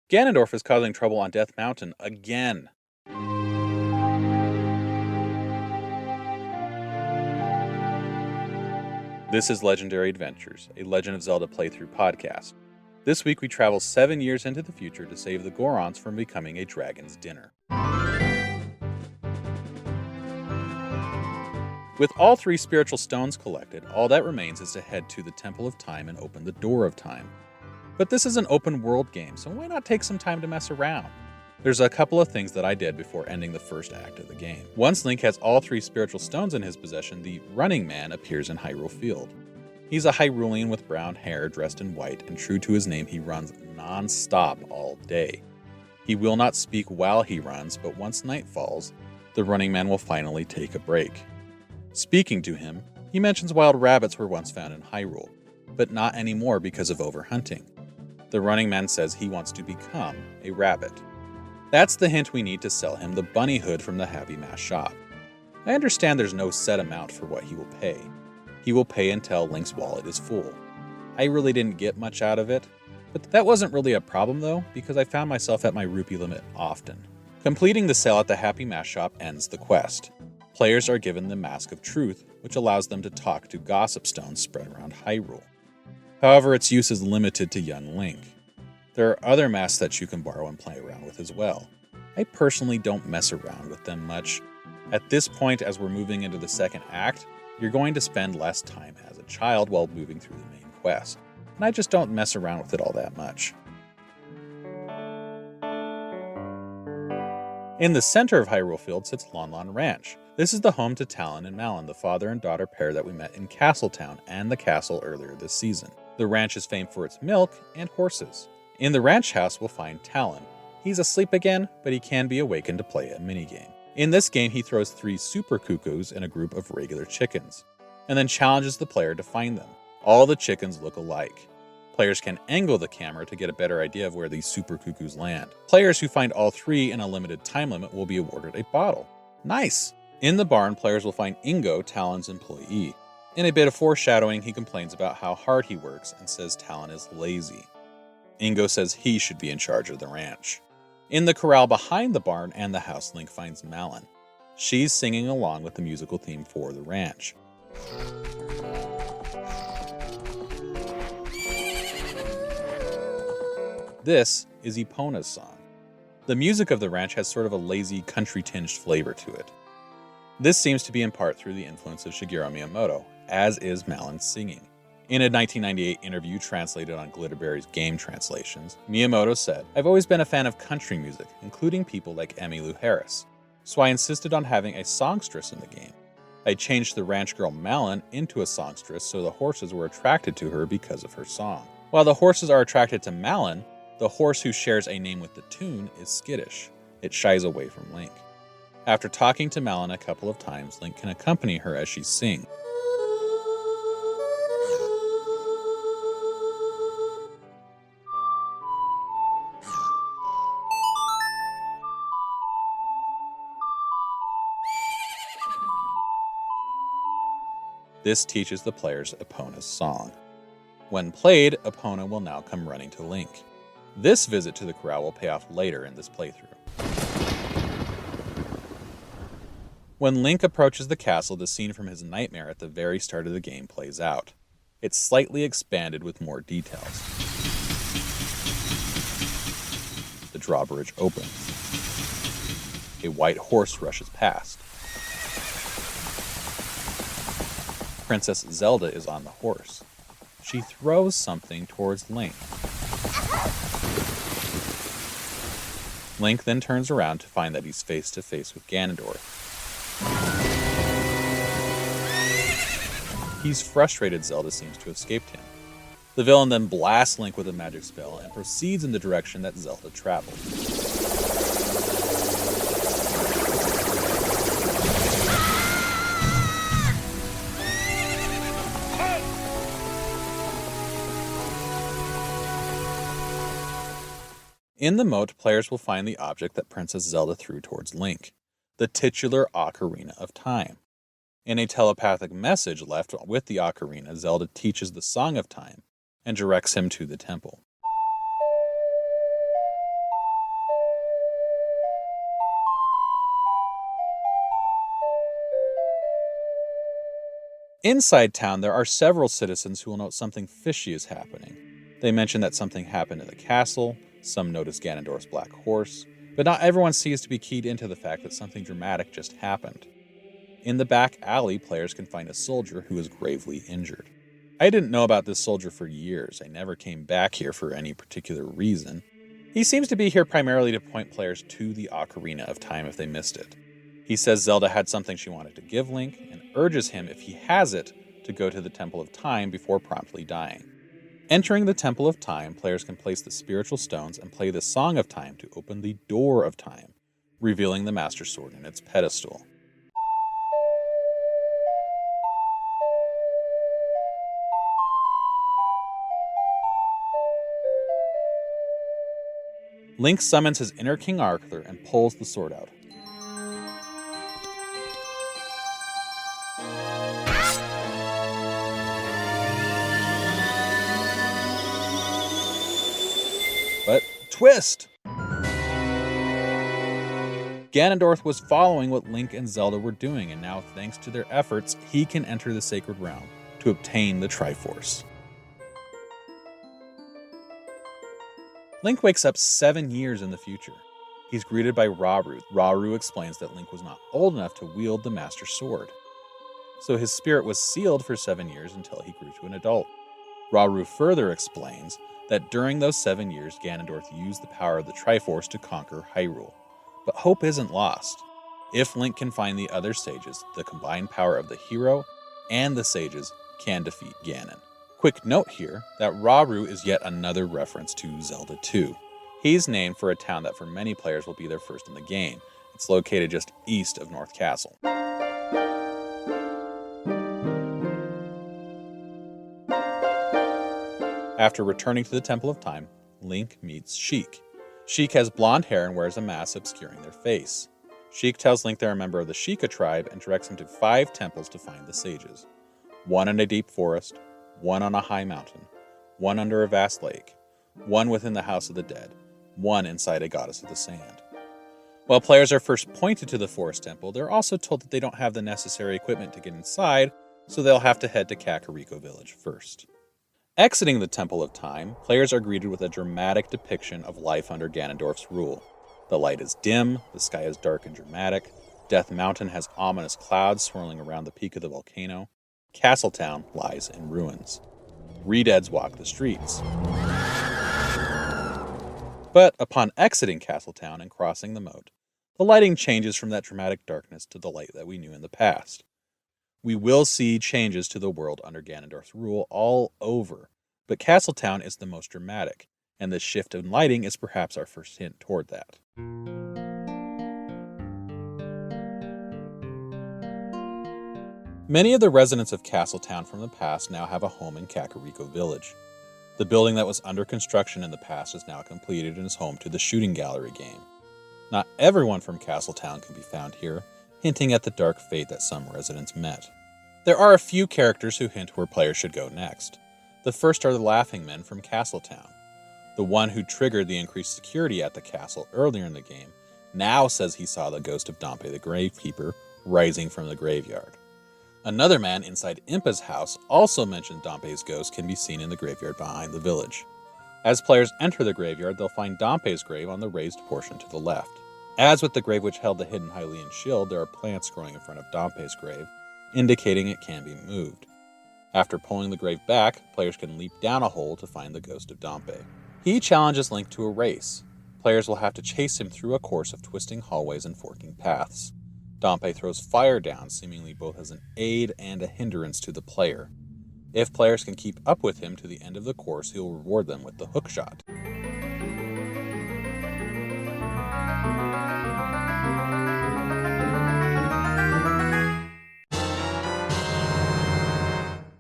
Ganondorf is causing trouble on Death Mountain again. This is Legendary Adventures, a Legend of Zelda playthrough podcast. This week we travel 7 years into the future to save the Gorons from becoming a dragon's dinner. With all 3 spiritual stones collected, all that remains is to head to the Temple of Time and open the Door of Time. But this is an open world game, so why not take some time to mess around? There's a couple of things that I did before ending the first act of the game. Once Link has all 3 spiritual stones in his possession, the Running Man appears in Hyrule Field. He's a Hyrulean with brown hair, dressed in white, and true to his name, he runs non-stop all day. He will not speak while he runs, but once night falls, the Running Man will finally take a break. Speaking to him, he mentions wild rabbits were once found in Hyrule, but not anymore because of overhunting. The Running Man says he wants to become a rabbit. That's the hint we need to sell him the bunny hood from the Happy Mask shop. I understand there's no set amount for what he will pay. He will pay until Link's wallet is full. I really didn't get much out of it, but that wasn't really a problem though, because I found myself at my rupee limit often. Completing the sale at the Happy Mask shop ends the quest. Players are given the Mask of Truth, which allows them to talk to gossip stones spread around Hyrule. However, its use is limited to young Link. There are other masks that you can borrow and play around with as well. I personally don't mess around with them much. At this point, as we're moving into the second act, you're going to spend less time as a child while moving through the main quest, and I just don't mess around with it all that much. In the center of Hyrule Field sits Lon Lon Ranch. This is the home to Talon and Malon, the father and daughter pair that we met in Castletown and the castle earlier this season. The ranch is famed for its milk and horses. In the ranch house, we'll find Talon. He's asleep again, but he can be awakened to play a minigame. In this game, he throws 3 super cuckoos in a group of regular chickens, and then challenges the player to find them. All the chickens look alike. Players can angle the camera to get a better idea of where these super cuckoos land. Players who find all 3 in a limited time limit will be awarded a bottle. Nice! In the barn, players will find Ingo, Talon's employee. In a bit of foreshadowing, he complains about how hard he works and says Talon is lazy. Ingo says he should be in charge of the ranch. In the corral behind the barn and the house, Link finds Malon. She's singing along with the musical theme for the ranch. This is Epona's song. The music of the ranch has sort of a lazy, country-tinged flavor to it. This seems to be in part through the influence of Shigeru Miyamoto, as is Malon's singing. In a 1998 interview translated on Glitterberry's Game Translations, Miyamoto said, "I've always been a fan of country music, including people like Emmylou Harris, so I insisted on having a songstress in the game. I changed the ranch girl Malon into a songstress so the horses were attracted to her because of her song. While the horses are attracted to Malon, the horse who shares a name with the tune is skittish. It shies away from Link. After talking to Malon a couple of times, Link can accompany her as she sings. This teaches the players Epona's song. When played, Epona will now come running to Link. This visit to the corral will pay off later in this playthrough. When Link approaches the castle, the scene from his nightmare at the very start of the game plays out. It's slightly expanded with more details. The drawbridge opens. A white horse rushes past. Princess Zelda is on the horse. She throws something towards Link. Link then turns around to find that he's face to face with Ganondorf. He's frustrated Zelda seems to have escaped him. The villain then blasts Link with a magic spell and proceeds in the direction that Zelda traveled. In the moat, players will find the object that Princess Zelda threw towards Link, the titular Ocarina of Time. In a telepathic message left with the Ocarina, Zelda teaches the Song of Time and directs him to the temple. Inside town, there are several citizens who will note something fishy is happening. They mention that something happened in the castle, some notice Ganondorf's black horse, but not everyone seems to be keyed into the fact that something dramatic just happened. In the back alley, players can find a soldier who is gravely injured. I didn't know about this soldier for years. I never came back here for any particular reason. He seems to be here primarily to point players to the Ocarina of Time if they missed it. He says Zelda had something she wanted to give Link, and urges him, if he has it, to go to the Temple of Time before promptly dying. Entering the Temple of Time, players can place the spiritual stones and play the Song of Time to open the Door of Time, revealing the Master Sword in its pedestal. Link summons his inner King Arthur and pulls the sword out. But twist! Ganondorf was following what Link and Zelda were doing, and now, thanks to their efforts, he can enter the Sacred Realm to obtain the Triforce. Link wakes up 7 years in the future. He's greeted by Rauru. Rauru explains that Link was not old enough to wield the Master Sword, so his spirit was sealed for 7 years until he grew to an adult. Rauru further explains that during those 7 years, Ganondorf used the power of the Triforce to conquer Hyrule. But hope isn't lost. If Link can find the other sages, the combined power of the hero and the sages can defeat Ganon. Quick note here that Rauru is yet another reference to Zelda 2. He's named for a town that for many players will be their first in the game. It's located just east of North Castle. After returning to the Temple of Time, Link meets Sheik. Sheik has blonde hair and wears a mask obscuring their face. Sheik tells Link they're a member of the Sheikah tribe and directs him to 5 temples to find the sages. 1 in a deep forest, 1 on a high mountain, 1 under a vast lake, 1 within the House of the Dead, 1 inside a goddess of the sand. While players are first pointed to the forest temple, they're also told that they don't have the necessary equipment to get inside, so they'll have to head to Kakariko Village first. Exiting the Temple of Time, players are greeted with a dramatic depiction of life under Ganondorf's rule. The light is dim, the sky is dark and dramatic, Death Mountain has ominous clouds swirling around the peak of the volcano, Castletown lies in ruins. Redeads walk the streets. But upon exiting Castletown and crossing the moat, the lighting changes from that dramatic darkness to the light that we knew in the past. We will see changes to the world under Ganondorf's rule all over, but Castletown is the most dramatic, and this shift in lighting is perhaps our first hint toward that. Many of the residents of Castletown from the past now have a home in Kakariko Village. The building that was under construction in the past is now completed and is home to the shooting gallery game. Not everyone from Castletown can be found here, hinting at the dark fate that some residents met. There are a few characters who hint where players should go next. The first are the Laughing Men from Castletown. The one who triggered the increased security at the castle earlier in the game now says he saw the ghost of Dompe the Gravekeeper rising from the graveyard. Another man inside Impa's house also mentioned Dompe's ghost can be seen in the graveyard behind the village. As players enter the graveyard, they'll find Dompe's grave on the raised portion to the left. As with the grave which held the hidden Hylian shield, there are plants growing in front of Dompe's grave, indicating it can be moved. After pulling the grave back, players can leap down a hole to find the ghost of Dompe. He challenges Link to a race. Players will have to chase him through a course of twisting hallways and forking paths. Dompe throws fire down, seemingly both as an aid and a hindrance to the player. If players can keep up with him to the end of the course, he'll reward them with the hookshot.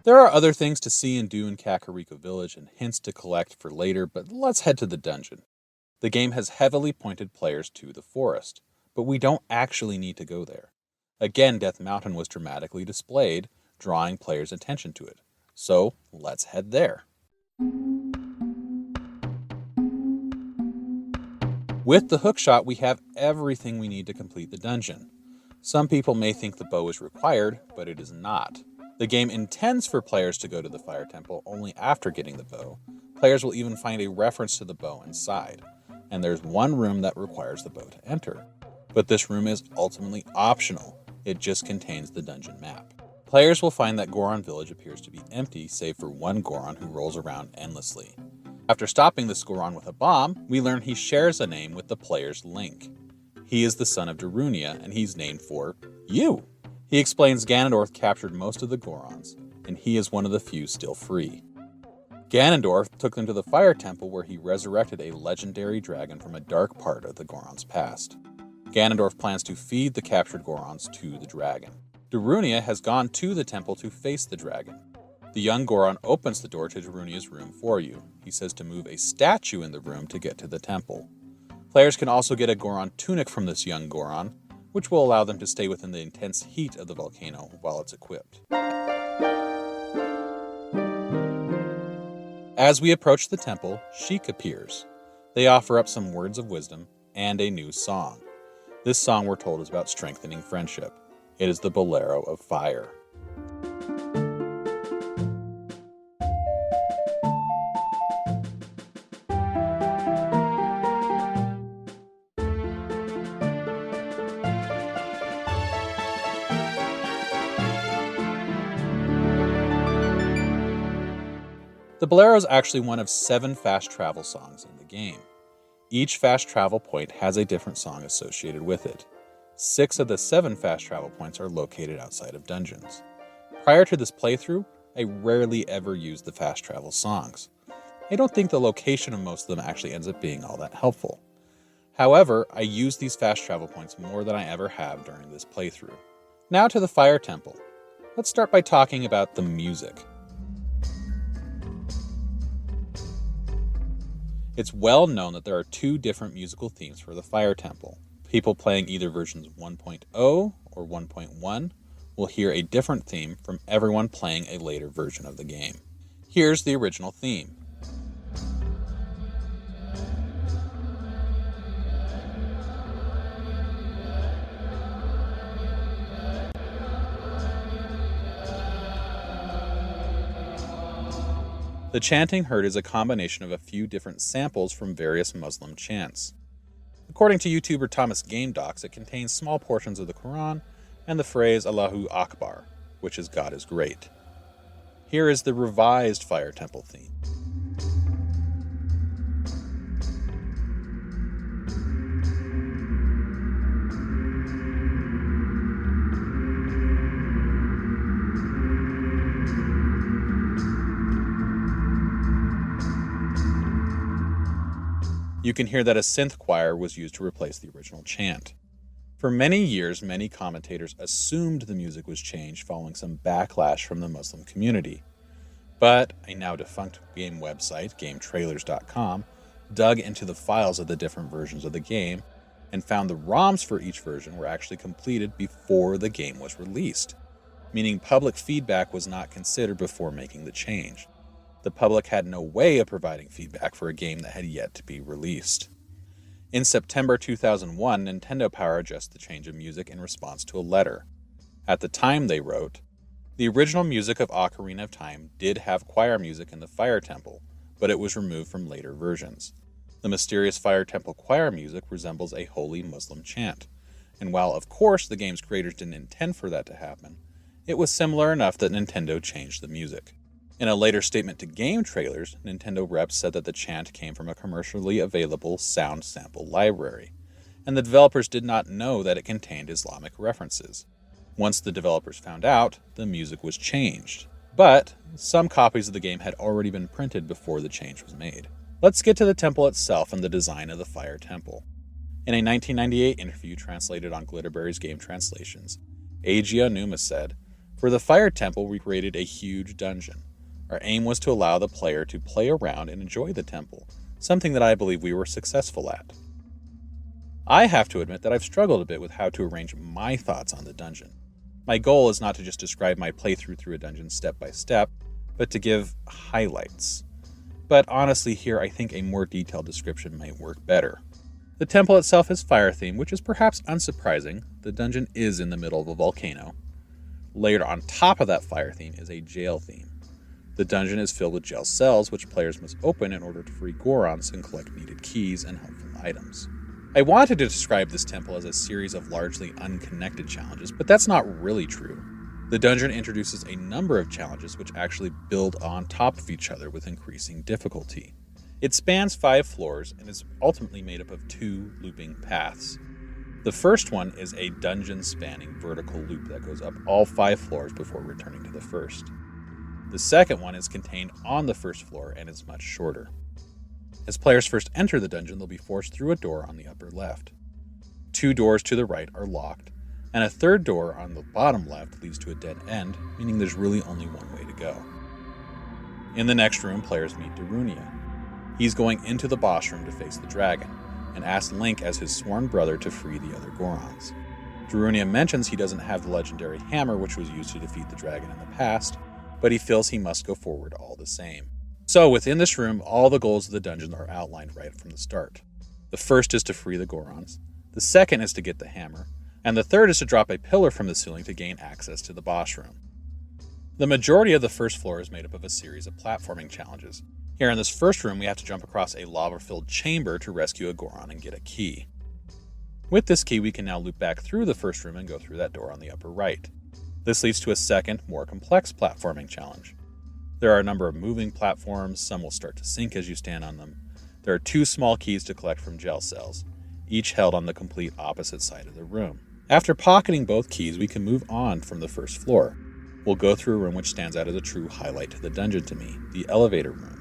There are other things to see and do in Kakariko Village and hints to collect for later, but let's head to the dungeon. The game has heavily pointed players to the forest, but we don't actually need to go there. Again, Death Mountain was dramatically displayed, drawing players' attention to it. So, let's head there. With the hookshot, we have everything we need to complete the dungeon. Some people may think the bow is required, but it is not. The game intends for players to go to the Fire Temple only after getting the bow. Players will even find a reference to the bow inside, and there's one room that requires the bow to enter. But this room is ultimately optional, it just contains the dungeon map. Players will find that Goron Village appears to be empty save for one Goron who rolls around endlessly. After stopping this Goron with a bomb, we learn he shares a name with the player's Link. He is the son of Darunia, and he's named for you. He explains Ganondorf captured most of the Gorons, and he is one of the few still free. Ganondorf took them to the Fire Temple where he resurrected a legendary dragon from a dark part of the Gorons' past. Ganondorf plans to feed the captured Gorons to the dragon. Darunia has gone to the temple to face the dragon. The young Goron opens the door to Darunia's room for you. He says to move a statue in the room to get to the temple. Players can also get a Goron tunic from this young Goron, which will allow them to stay within the intense heat of the volcano while it's equipped. As we approach the temple, Sheik appears. They offer up some words of wisdom and a new song. This song, we're told, is about strengthening friendship. It is the Bolero of Fire. The Bolero is actually one of 7 fast travel songs in the game. Each fast travel point has a different song associated with it. 6 of the 7 fast travel points are located outside of dungeons. Prior to this playthrough, I rarely ever used the fast travel songs. I don't think the location of most of them actually ends up being all that helpful. However, I use these fast travel points more than I ever have during this playthrough. Now to the Fire Temple. Let's start by talking about the music. It's well known that there are 2 different musical themes for the Fire Temple. People playing either versions 1.0 or 1.1 will hear a different theme from everyone playing a later version of the game. Here's the original theme. The chanting heard is a combination of a few different samples from various Muslim chants. According to YouTuber Thomas Game Docs, it contains small portions of the Quran and the phrase Allahu Akbar, which is God is great. Here is the revised Fire Temple theme. You can hear that a synth choir was used to replace the original chant. For many years, many commentators assumed the music was changed following some backlash from the Muslim community. But a now defunct game website, GameTrailers.com, dug into the files of the different versions of the game and found the ROMs for each version were actually completed before the game was released, meaning public feedback was not considered before making the change. The public had no way of providing feedback for a game that had yet to be released. In September 2001, Nintendo Power adjusted the change of music in response to a letter. At the time, they wrote, "The original music of Ocarina of Time did have choir music in the Fire Temple, but it was removed from later versions. The mysterious Fire Temple choir music resembles a holy Muslim chant, and while of course the game's creators didn't intend for that to happen, it was similar enough that Nintendo changed the music." In a later statement to Game Trailers, Nintendo reps said that the chant came from a commercially available sound sample library, and the developers did not know that it contained Islamic references. Once the developers found out, the music was changed. But some copies of the game had already been printed before the change was made. Let's get to the temple itself and the design of the Fire Temple. In a 1998 interview translated on Glitterberry's Game Translations, Eiji Aonuma said, "For the Fire Temple, we created a huge dungeon. Our aim was to allow the player to play around and enjoy the temple, something that I believe we were successful at." I have to admit that I've struggled a bit with how to arrange my thoughts on the dungeon. My goal is not to just describe my playthrough through a dungeon step by step, but to give highlights. But honestly, here I think a more detailed description might work better. The temple itself is fire themed, which is perhaps unsurprising. The dungeon is in the middle of a volcano. Layered on top of that fire theme is a jail theme. The dungeon is filled with jail cells, which players must open in order to free Gorons and collect needed keys and helpful items. I wanted to describe this temple as a series of largely unconnected challenges, but that's not really true. The dungeon introduces a number of challenges which actually build on top of each other with increasing difficulty. It spans 5 floors and is ultimately made up of 2 looping paths. The first one is a dungeon-spanning vertical loop that goes up all 5 floors before returning to the first. The second one is contained on the first floor and is much shorter. As players first enter the dungeon, they'll be forced through a door on the upper left. 2 doors to the right are locked, and a third door on the bottom left leads to a dead end, meaning there's really only one way to go. In the next room, players meet Darunia. He's going into the boss room to face the dragon, and asks Link as his sworn brother to free the other Gorons. Darunia mentions he doesn't have the legendary hammer which was used to defeat the dragon in the past, but he feels he must go forward all the same. So within this room, all the goals of the dungeon are outlined right from the start. The first is to free the Gorons, the second is to get the hammer, and the third is to drop a pillar from the ceiling to gain access to the boss room. The majority of the first floor is made up of a series of platforming challenges. Here in this first room, we have to jump across a lava-filled chamber to rescue a Goron and get a key. With this key, we can now loop back through the first room and go through that door on the upper right. This leads to a second, more complex platforming challenge. There are a number of moving platforms, some will start to sink as you stand on them. There are 2 small keys to collect from jail cells, each held on the complete opposite side of the room. After pocketing both keys, we can move on from the first floor. We'll go through a room which stands out as a true highlight to the dungeon to me, the elevator room.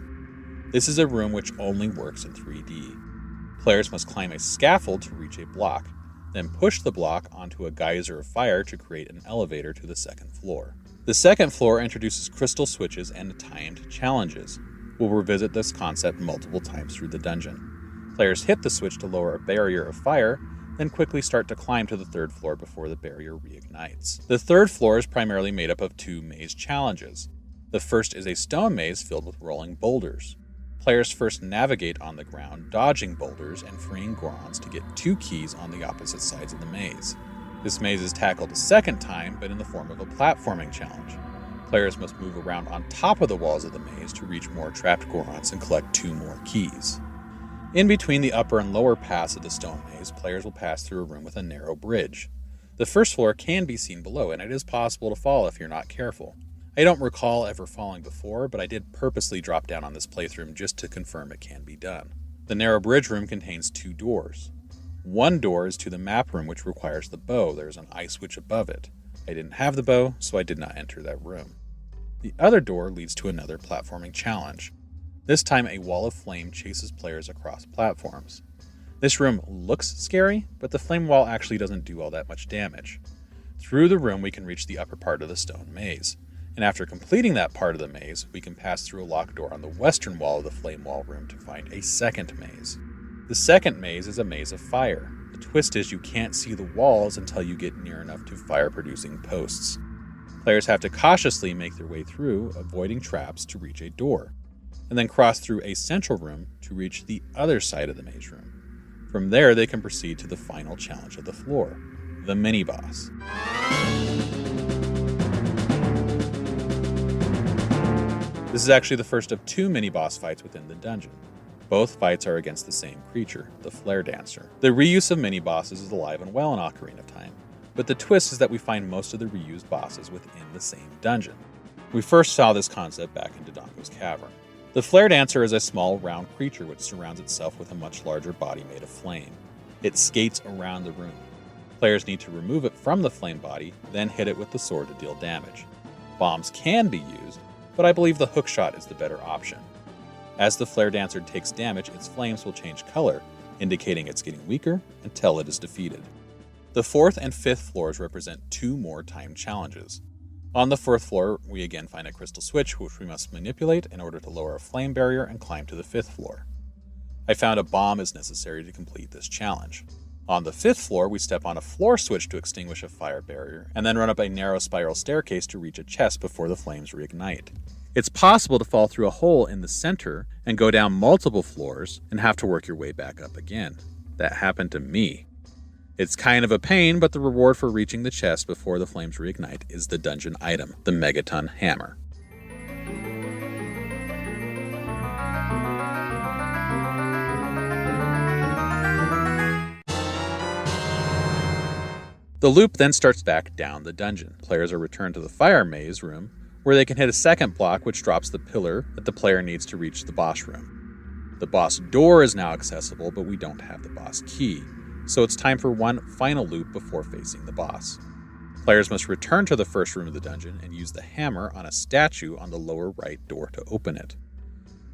This is a room which only works in 3D. Players must climb a scaffold to reach a block, then push the block onto a geyser of fire to create an elevator to the second floor. The second floor introduces crystal switches and timed challenges. We'll revisit this concept multiple times through the dungeon. Players hit the switch to lower a barrier of fire, then quickly start to climb to the third floor before the barrier reignites. The third floor is primarily made up of 2 maze challenges. The first is a stone maze filled with rolling boulders. Players first navigate on the ground, dodging boulders and freeing Gorons to get 2 keys on the opposite sides of the maze. This maze is tackled a second time, but in the form of a platforming challenge. Players must move around on top of the walls of the maze to reach more trapped Gorons and collect 2 more keys. In between the upper and lower paths of the stone maze, players will pass through a room with a narrow bridge. The first floor can be seen below, and it is possible to fall if you're not careful. I don't recall ever falling before, but I did purposely drop down on this playthrough just to confirm it can be done. The narrow bridge room contains 2 doors. One door is to the map room, which requires the bow. There's an eye switch above it. I didn't have the bow, so I did not enter that room. The other door leads to another platforming challenge. This time, a wall of flame chases players across platforms. This room looks scary, but the flame wall actually doesn't do all that much damage. Through the room, we can reach the upper part of the stone maze. And after completing that part of the maze, we can pass through a locked door on the western wall of the flame wall room to find a second maze. The second maze is a maze of fire. The twist is you can't see the walls until you get near enough to fire-producing posts. Players have to cautiously make their way through, avoiding traps to reach a door, and then cross through a central room to reach the other side of the maze room. From there, they can proceed to the final challenge of the floor, the mini-boss. This is actually the first of 2 mini-boss fights within the dungeon. Both fights are against the same creature, the Flare Dancer. The reuse of mini-bosses is alive and well in Ocarina of Time, but the twist is that we find most of the reused bosses within the same dungeon. We first saw this concept back in Dodongo's Cavern. The Flare Dancer is a small, round creature which surrounds itself with a much larger body made of flame. It skates around the room. Players need to remove it from the flame body, then hit it with the sword to deal damage. Bombs can be used, but I believe the hookshot is the better option. As the Flare Dancer takes damage, its flames will change color, indicating it's getting weaker until it is defeated. The 4th and 5th floors represent 2 more timed challenges. On the 4th floor, we again find a crystal switch which we must manipulate in order to lower a flame barrier and climb to the 5th floor. I found a bomb is necessary to complete this challenge. On the 5th floor, we step on a floor switch to extinguish a fire barrier, and then run up a narrow spiral staircase to reach a chest before the flames reignite. It's possible to fall through a hole in the center and go down multiple floors and have to work your way back up again. That happened to me. It's kind of a pain, but the reward for reaching the chest before the flames reignite is the dungeon item, the Megaton Hammer. The loop then starts back down the dungeon. Players are returned to the fire maze room, where they can hit a second block which drops the pillar that the player needs to reach the boss room. The boss door is now accessible, but we don't have the boss key, so it's time for one final loop before facing the boss. Players must return to the first room of the dungeon and use the hammer on a statue on the lower right door to open it.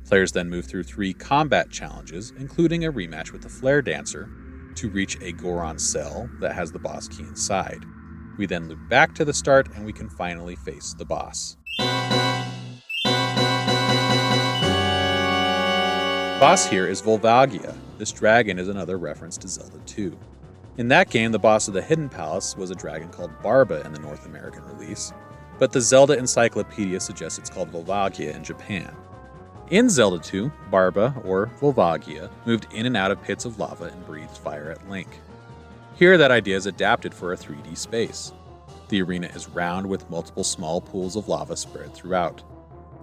Players then move through 3 combat challenges, including a rematch with the Flare Dancer, to reach a Goron cell that has the boss key inside. We then loop back to the start and we can finally face the boss. Boss here is Volvagia. This dragon is another reference to Zelda 2. In that game, the boss of the Hidden Palace was a dragon called Barba in the North American release, but the Zelda Encyclopedia suggests it's called Volvagia in Japan. In Zelda 2, Barba, or Volvagia, moved in and out of pits of lava and breathed fire at Link. Here, that idea is adapted for a 3D space. The arena is round with multiple small pools of lava spread throughout.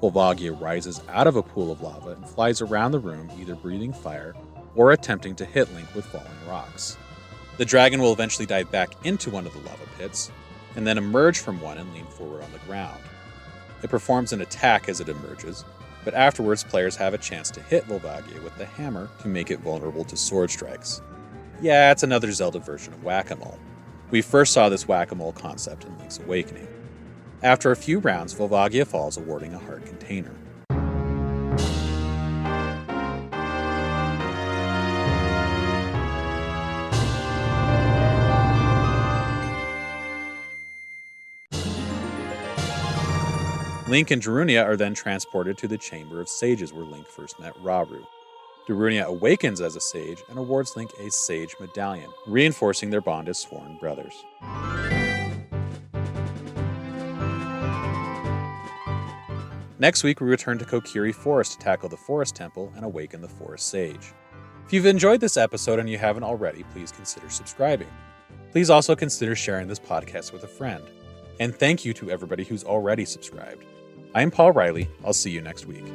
Volvagia rises out of a pool of lava and flies around the room, either breathing fire or attempting to hit Link with falling rocks. The dragon will eventually dive back into one of the lava pits, and then emerge from one and lean forward on the ground. It performs an attack as it emerges, but afterwards players have a chance to hit Volvagia with the hammer to make it vulnerable to sword strikes. Yeah, it's another Zelda version of Whack-A-Mole. We first saw this Whack-A-Mole concept in Link's Awakening. After a few rounds, Volvagia falls, awarding a heart container. Link and Darunia are then transported to the Chamber of Sages where Link first met Rauru. Darunia awakens as a sage and awards Link a Sage Medallion, reinforcing their bond as sworn brothers. Next week, we return to Kokiri Forest to tackle the Forest Temple and awaken the Forest Sage. If you've enjoyed this episode and you haven't already, please consider subscribing. Please also consider sharing this podcast with a friend. And thank you to everybody who's already subscribed. I'm Paul Riley. I'll see you next week.